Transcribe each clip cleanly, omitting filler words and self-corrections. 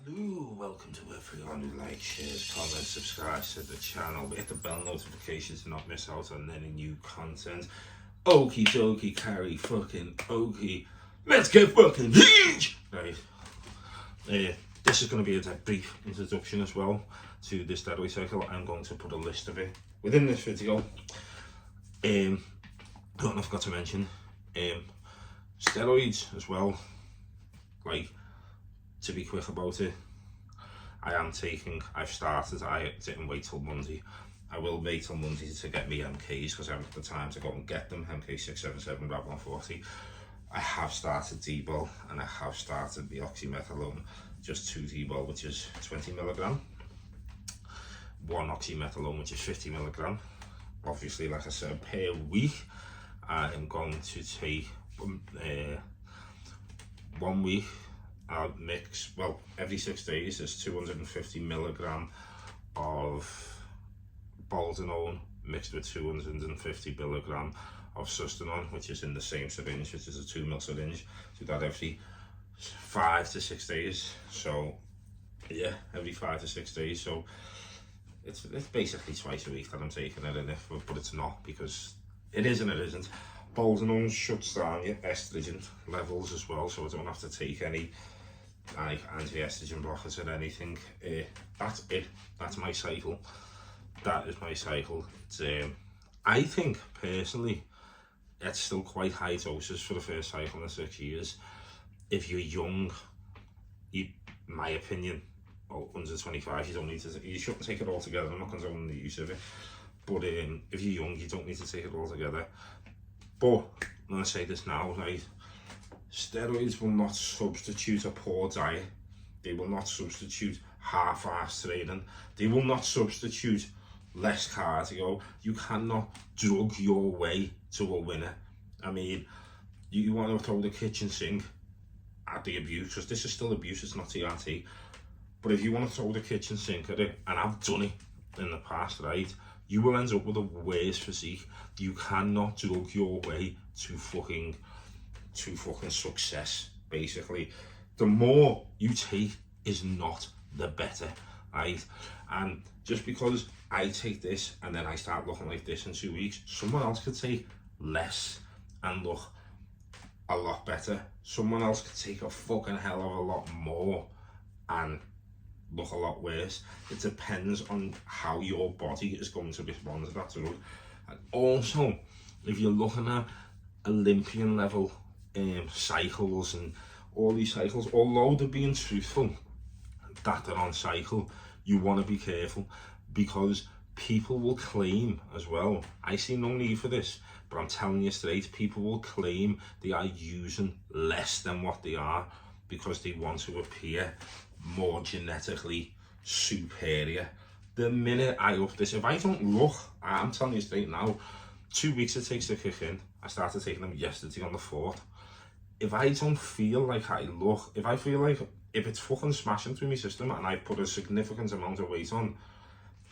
Hello, welcome to everyone who likes, shares, comments, subscribes to the channel. Hit the bell notification to not miss out on any new content. Okie dokie, carry fucking okie. Let's get fucking huge! Right. This is going to be a brief introduction as well to this steroid cycle. I'm going to put a list of it within this video. I forgot to mention steroids as well. Like, to be quick about it, I've started, I didn't wait till Monday. I will wait till Monday to get me MKs because I haven't got the time to go and get them, MK677 Rab 140. I have started D-bol and I have started the oxymetholone, just 2 D-bol, which is 20 milligram, 1 oxymetholone, which is 50 milligram. Obviously, like I said, per week, I am going to take 1 week. I'll mix, well, every 6 days there's 250 milligram of boldenone mixed with 250 milligram of sustanon, which is in the same syringe, which is a 2 ml syringe. Do that every 5 to 6 days. So yeah, every 5 to 6 days. So it's basically twice a week that I'm taking it, but it's not, because it is and it isn't. Boldenone shuts down your estrogen levels as well, so I don't have to take any like anti-estrogen blockers or anything. That's it. That's my cycle. That is my cycle. I think personally it's still quite high doses for the first cycle in 6 years. If you're young, my opinion, under 25, you shouldn't take it all together. I'm not condoning the use of it, but if you're young, you don't need to take it all together. But I'm going to say this now, right? Steroids will not substitute a poor diet. They will not substitute half-assed training. They will not substitute less cardio. You cannot drug your way to a winner. I mean, you want to throw the kitchen sink at the abuse, because this is still abuse, it's not TRT. But if you want to throw the kitchen sink at it, and I've done it in the past, right, you will end up with a worse physique. You cannot drug your way to fucking success. Basically, the more you take is not the better, right? And just because I take this and then I start looking like this in 2 weeks, someone else could take less and look a lot better. Someone else could take a fucking hell of a lot more and look a lot worse. It depends on how your body is going to respond to that drug. And also, if you're looking at Olympian level cycles and all these cycles, although they're being truthful that they're on cycle, you want to be careful, because people will claim as well, I see no need for this, but I'm telling you straight, people will claim they are using less than what they are because they want to appear more genetically superior. The minute I up this, if I don't look, I'm telling you straight now, 2 weeks it takes to kick in. I started taking them yesterday on the 4th. If I don't feel like I look, if I feel like, if it's fucking smashing through my system and I put a significant amount of weight on,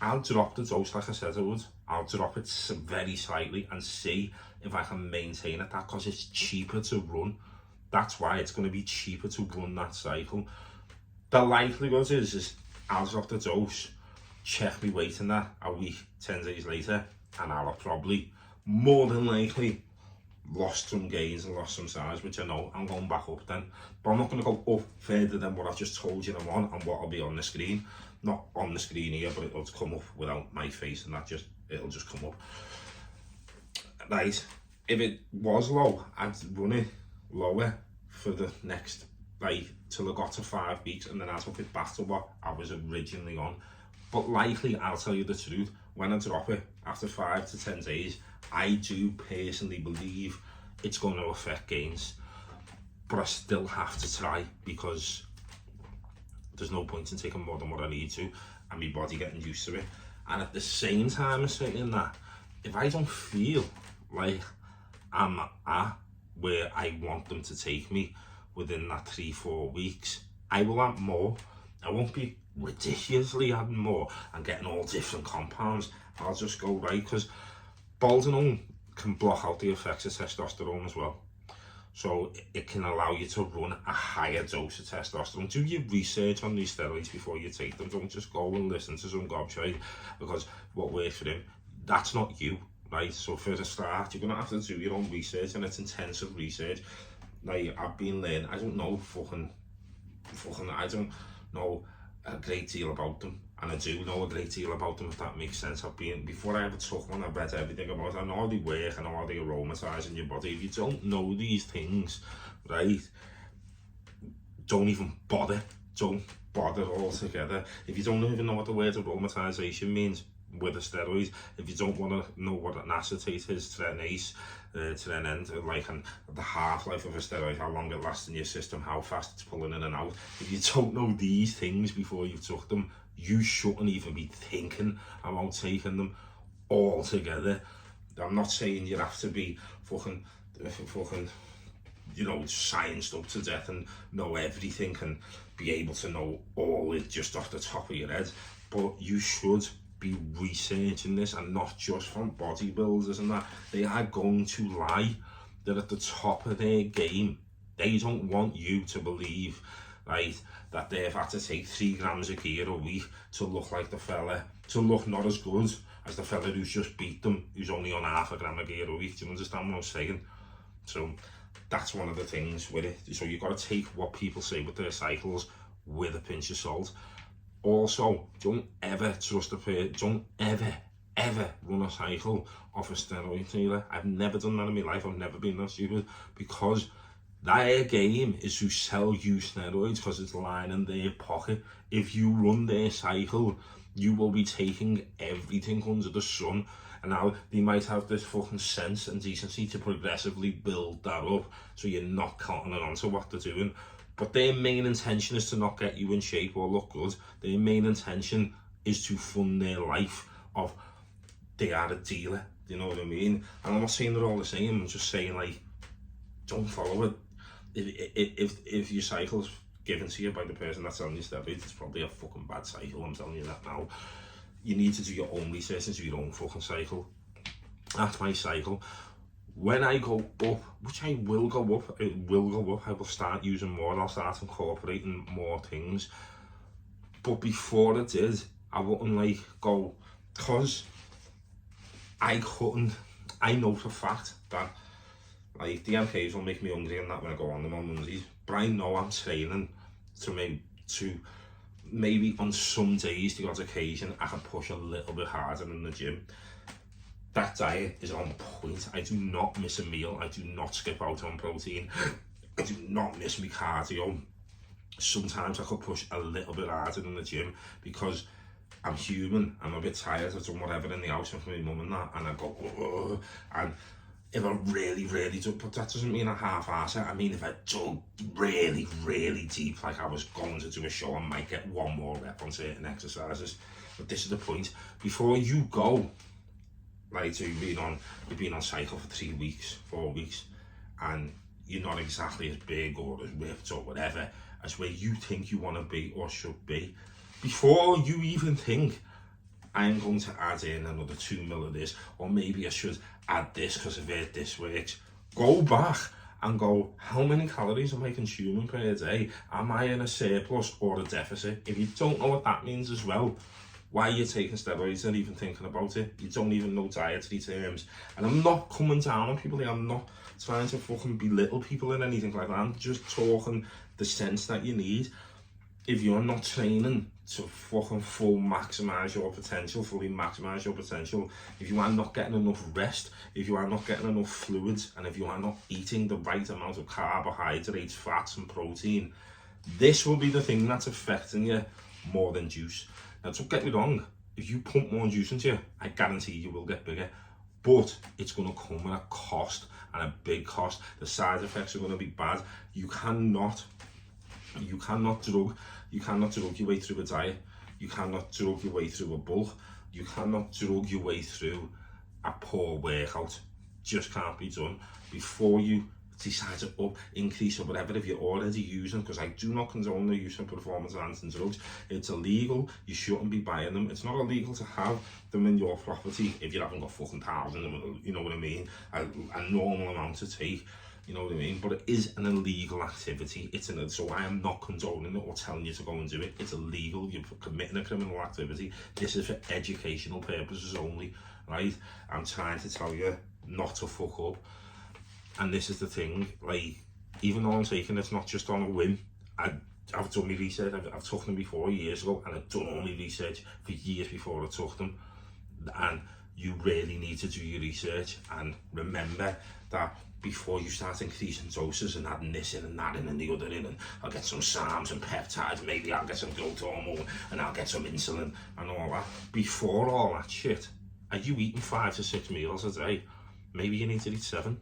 I'll drop the dose like I said I would. I'll drop it very slightly and see if I can maintain it, that, because it's cheaper to run. That's why it's going to be cheaper to run that cycle. The likelihood is I'll drop the dose, check my weight in that a week, 10 days later, and I'll have probably, more than likely, lost some gains and lost some size, which I know I'm going back up then. But I'm not going to go up further than what I've just told you I'm on and what will be on the screen. Not on the screen here, but it'll come up without my face, and it'll just come up. Right, if it was low, I'd run it lower for the next, like, till I got to 5 weeks, and then I took it back to what I was originally on. But likely, I'll tell you the truth, when I drop it after 5 to 10 days, I do personally believe it's going to affect gains. But I still have to try, because there's no point in taking more than what I need to, and my body getting used to it. And at the same time as saying that, if I don't feel like I'm at where I want them to take me within that 3-4 weeks, I will add more. I won't be ridiculously adding more and getting all different compounds. I'll just go right, because boldenone can block out the effects of testosterone as well. So it can allow you to run a higher dose of testosterone. Do your research on these steroids before you take them. Don't just go and listen to some gobshite, because what works for him, that's not you, right? So for a start, you're gonna have to do your own research, and it's intensive research. Like, I've been learning, I don't know I don't know a great deal about them, and I do know a great deal about them, if that makes sense. Before I ever took one, I read everything about it. I know how they work, I know how they aromatize in your body. If you don't know these things, right, don't even bother. Don't bother altogether. If you don't even know what the word aromatization means with a steroid, if you don't want to know what an acetate is to an ace, to an end, like the half-life of a steroid, how long it lasts in your system, how fast it's pulling in and out, if you don't know these things before you've took them, you shouldn't even be thinking about taking them altogether. I'm not saying you have to be fucking you know, scienced up to death and know everything and be able to know all it just off the top of your head, but you should be researching this, and not just from bodybuilders and that. They are going to lie. They're at the top of their game. They don't want you to believe, right, that they've had to take 3 grams of gear a week to look like the fella, to look not as good as the fella who's just beat them, who's only on half a gram of gear a week. Do you understand what I'm saying? So that's one of the things with it. So you've got to take what people say with their cycles with a pinch of salt. Also, don't ever trust a person, don't ever run a cycle off a steroid dealer. I've never done that in my life. I've never been that stupid, because their game is to sell you steroids because it's lying in their pocket. If you run their cycle, you will be taking everything under the sun. And now they might have this fucking sense and decency to progressively build that up, so you're not cottoning on to what they're doing. But their main intention is to not get you in shape or look good. Their main intention is to fund their life of, they are a dealer, you know what I mean? And I'm not saying they're all the same, I'm just saying, like, don't follow it. If your cycle's given to you by the person that's selling you steroids, it's probably a fucking bad cycle, I'm telling you that now. You need to do your own research into your own fucking cycle. That's my cycle. When I go up, which I will go up, I will start using more, I'll start incorporating more things. But before I did, I wouldn't like go, because I know for a fact that, like, the MKs will make me hungry and that when I go on them on Mondays, but I know I'm training to maybe on some days, to God's occasion, I can push a little bit harder in the gym. That diet is on point. I do not miss a meal. I do not skip out on protein. I do not miss my cardio. Sometimes I could push a little bit harder in the gym because I'm human. I'm a bit tired. I've done whatever in the house with my mum and that, and I go, ugh. And if I really do, but that doesn't mean I half-arse it. I mean, if I dug really deep, like I was going to do a show, I might get one more rep on certain exercises. But this is the point. Before you go, right, so you've been on cycle for 3 weeks, 4 weeks, and you're not exactly as big or as ripped or whatever as where you think you want to be or should be. Before you even think, I'm going to add in another 2 mil of this, or maybe I should add this because I've heard this works, go back and go, how many calories am I consuming per day? Am I in a surplus or a deficit? If you don't know what that means as well, why are you taking steroids and even thinking about it? You don't even know dietary terms. And I'm not coming down on people here. I'm not trying to fucking belittle people or anything like that. I'm just talking the sense that you need. If you're not training to fucking fully maximize your potential, if you are not getting enough rest, if you are not getting enough fluids, and if you are not eating the right amount of carbohydrates, fats and protein, this will be the thing that's affecting you more than juice. Now, don't get me wrong, if you pump more juice into you, I guarantee you will get bigger, but it's going to come at a cost, and a big cost. The side effects are going to be bad. You cannot drug your way through a diet. You cannot drug your way through a bulk. You cannot drug your way through a poor workout. Just can't be done. Before you decide to up, increase or whatever if you're already using, because I do not condone the use of performance enhancing drugs. It's illegal, you shouldn't be buying them. It's not illegal to have them in your property if you haven't got fucking thousands of them, you know what I mean, a normal amount to take, you know what I mean, but it is an illegal activity. So I am not condoning it or telling you to go and do it. It's illegal, you're committing a criminal activity. This is for educational purposes only, right? I'm trying to tell you not to fuck up. And this is the thing, like, even though I'm taking it's not just on a whim, I've done my research. I've took them before years ago, and I've done all my research for years before I took them. And you really need to do your research and remember that before you start increasing doses and adding this in and that in and the other in, and I'll get some SARMs and peptides, maybe I'll get some growth hormone and I'll get some insulin and all that. Before all that shit, are you eating 5 to 6 meals a day? Maybe you need to eat 7.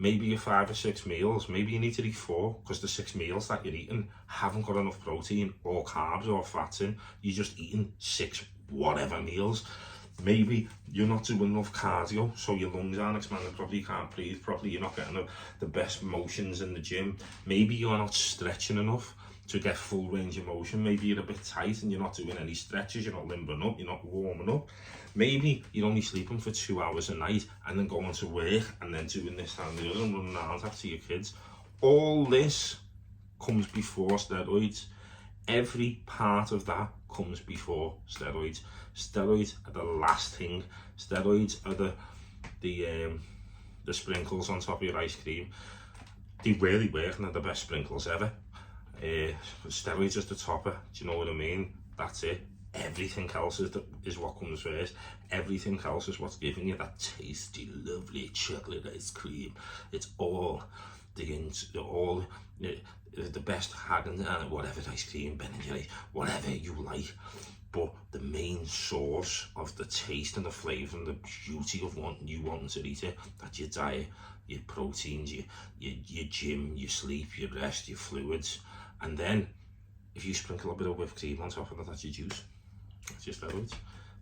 Maybe your 5 or 6 meals, maybe you need to eat 4, because the 6 meals that you're eating haven't got enough protein or carbs or fats in. You're just eating 6 whatever meals. Maybe you're not doing enough cardio, so your lungs aren't expanding properly, you can't breathe properly, you're not getting the best motions in the gym. Maybe you're not stretching enough to get full range of motion. Maybe you're a bit tight and you're not doing any stretches, you're not limbering up, you're not warming up. Maybe you're only sleeping for 2 hours a night and then going to work and then doing this and the other and running around after your kids. All this comes before steroids. Every part of that comes before steroids. Steroids are the last thing. Steroids are the sprinkles on top of your ice cream. They really work and they're the best sprinkles ever. Steroids is the topper, do you know what I mean? That's it. Everything else is what comes first. Everything else is what's giving you that tasty, lovely chocolate ice cream. It's all the best Hagen and whatever ice cream, Ben and Jerry, whatever you like. But the main source of the taste and the flavour and the beauty of wanting to eat it, that's your diet, your proteins, your gym, your sleep, your rest, your fluids. And then if you sprinkle a bit of whipped cream on top of that, that's your juice. That's your steroids.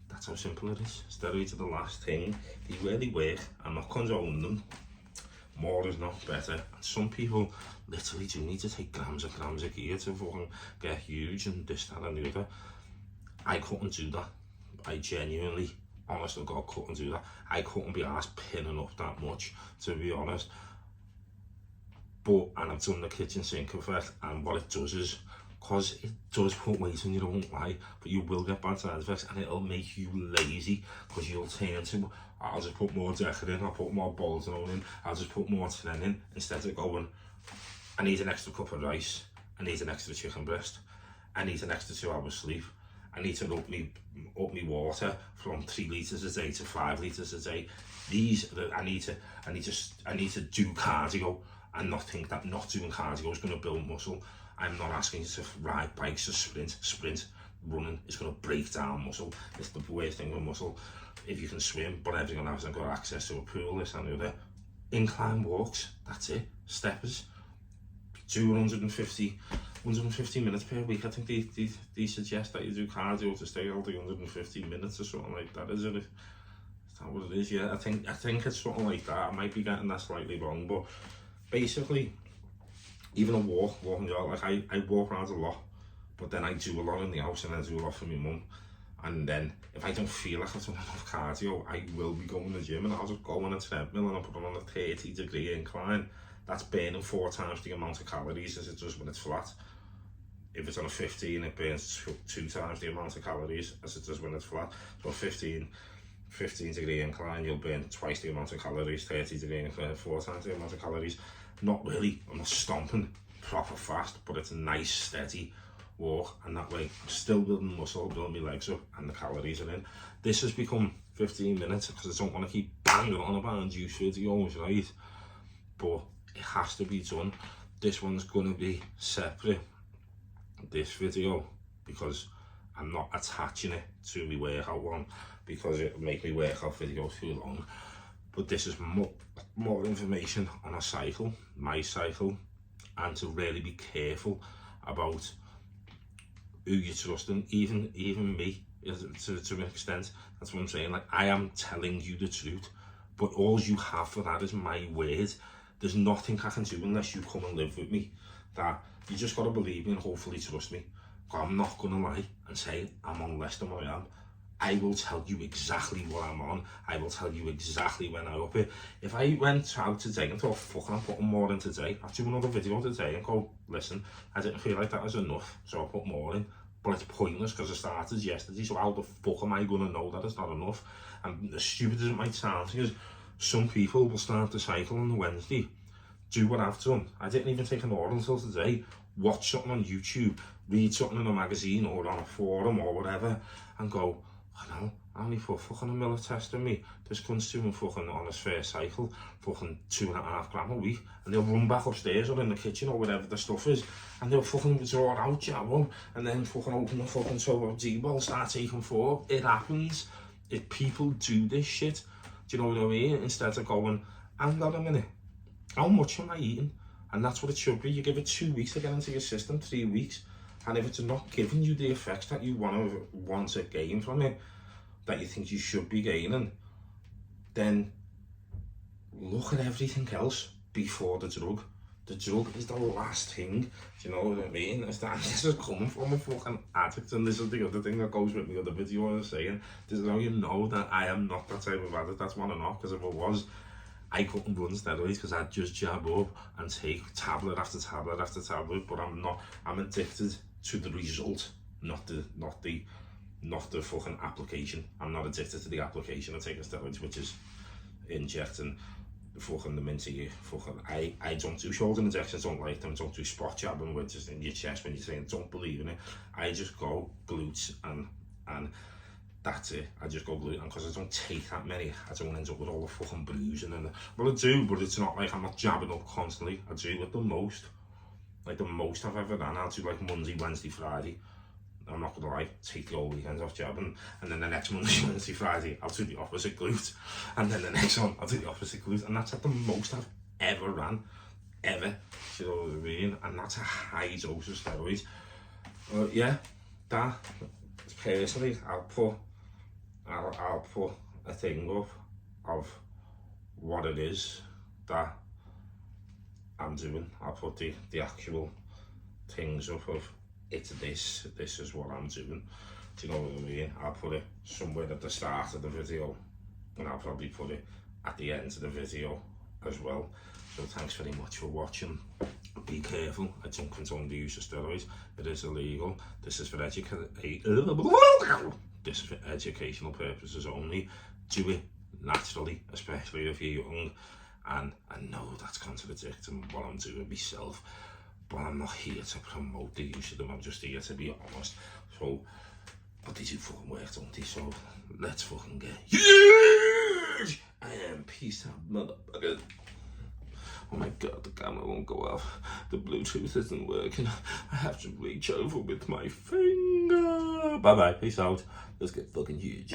That's how simple it is. Steroids are the last thing. They really work. I'm not condoning them. More is not better. And some people literally do need to take grams of gear to fucking get huge and this, that and the other. I couldn't do that. I genuinely, honest to God, couldn't do that. I couldn't be arsed pinning up that much, to be honest. And I've done the kitchen sink effect, and what it does is, because it does put weight on you, don't lie, but you will get bad side effects, and it'll make you lazy, because you'll turn to, I'll just put more decker in, I'll put more balls in, I'll just put more tin in, instead of going, I need an extra cup of rice, I need an extra chicken breast, I need an extra 2 hours sleep, I need to up me water from 3 litres a day to 5 litres a day. I need to do cardio and not think that not doing cardio is going to build muscle. I'm not asking you to ride bikes or sprint. Running is going to break down muscle. It's the worst thing with muscle. If you can swim, but everyone hasn't got access to a pool, this and the other. Incline walks, that's it. Steppers. 150 minutes per week. I think they suggest that you do cardio to stay healthy 150 minutes or something like that, isn't it? Is that what it is? Yeah, I think it's something like that. I might be getting that slightly wrong, but basically, even a walking job, like I walk around a lot, but then I do a lot in the house and I do a lot for my mum. And then if I don't feel like I've done enough cardio, I will be going to the gym and I'll just go on a treadmill and I'll put on a 30-degree incline. That's burning 4 times the amount of calories as it does when it's flat. If it's on a 15, it burns 2 times the amount of calories as it does when it's flat. So 15-degree incline, you'll burn twice the amount of calories. 30-degree incline, 4 times the amount of calories. Not really, I'm not stomping proper fast, but it's a nice steady walk, and that way I'm still building muscle, building my legs up, and the calories are in. This has become 15 minutes because I don't want to keep banging on about juice videos, right? But it has to be done. This one's going to be separate, this video, because I'm not attaching it to my workout one, because it'll make me workout video too long. But this is more information on a cycle, my cycle, and to really be careful about who you're trusting, even me, to an extent. That's what I'm saying. Like, I am telling you the truth, but all you have for that is my word. there's nothing I can do unless you come and live with me. That you just got to believe me and hopefully trust me. I'm not going to lie and say I'm on less than what I am. I will tell you exactly what I'm on. I will tell you exactly when I up it. If I went out today and thought, fuck, I'm putting more in today, I'd do another video today and go, listen, I didn't feel like that was enough, so I put more in. But it's pointless because it started yesterday, so how the fuck am I going to know that it's not enough? And as stupid as it might sound, because some people will start the cycle on the Wednesday, do what I've done. I didn't even take an order until today. Watch something on YouTube, read something in a magazine or on a forum or whatever, and go, I know, I only put fucking a mill of test in me. This cunt's doing fucking on his first cycle, fucking 2.5 grams a week, and they'll run back upstairs or in the kitchen or whatever the stuff is, and they'll fucking draw it out, jab them, and then fucking open the fucking tub of G-ball, start taking 4. It happens. If people do this shit, do you know what I mean? Instead of going, hang on a minute, how much am I eating? And that's what it should be. You give it 2 weeks to get into your system, 3 weeks. And if it's not giving you the effects that you want to gain from it, that you think you should be gaining, then look at everything else before the drug. The drug is the last thing, do you know what I mean? This is coming from a fucking addict, and this is the other thing that goes with the other video I was saying. This is how you know that I am not that type of addict. That's one enough, because if it was, I couldn't run steroids because I'd just jab up and take tablet after tablet after tablet, but I'm not. I'm addicted to the result, not the fucking application. I'm not addicted to the application of taking steroids, which is injecting fucking them into you. Fucking, I don't do shoulder injections, don't like them, don't do spot jabbing, which is in your chest when you're saying don't believe in it. I just go glutes and that's it. I just go glute, and because I don't take that many, I don't end up with all the fucking bruising and well, I do, but it's not like I'm not jabbing up constantly. I do it the most. Like the most I've ever done, I'll do like Monday, Wednesday, Friday. I'm not gonna lie, take the whole weekend off jabbing, and then the next Monday, Wednesday, Friday, I'll do the opposite glute, and then the next one, I'll do the opposite glute, and that's at the most I've ever ran, ever, do you know what I mean? And that's a high dose of steroids. Yeah, that, personally, I'll put a thing up of what it is that I'm doing. I'll put the actual things up of it's this is what I'm doing. Do you know what I mean? I'll put it somewhere at the start of the video, and I'll probably put it at the end of the video as well. So thanks very much for watching. Be careful, I don't condone the use of steroids. It is illegal. This is for educational purposes only. Do it naturally, especially if you're young. And I know that's contradicting what I'm doing myself, but I'm not here to promote the use of them. I'm just here to be honest. So, but they do fucking work, don't they? So let's fucking get huge. And peace out, motherfucker. Oh my god, the camera won't go off. The Bluetooth isn't working. I have to reach over with my finger. Bye bye, peace out. Let's get fucking huge.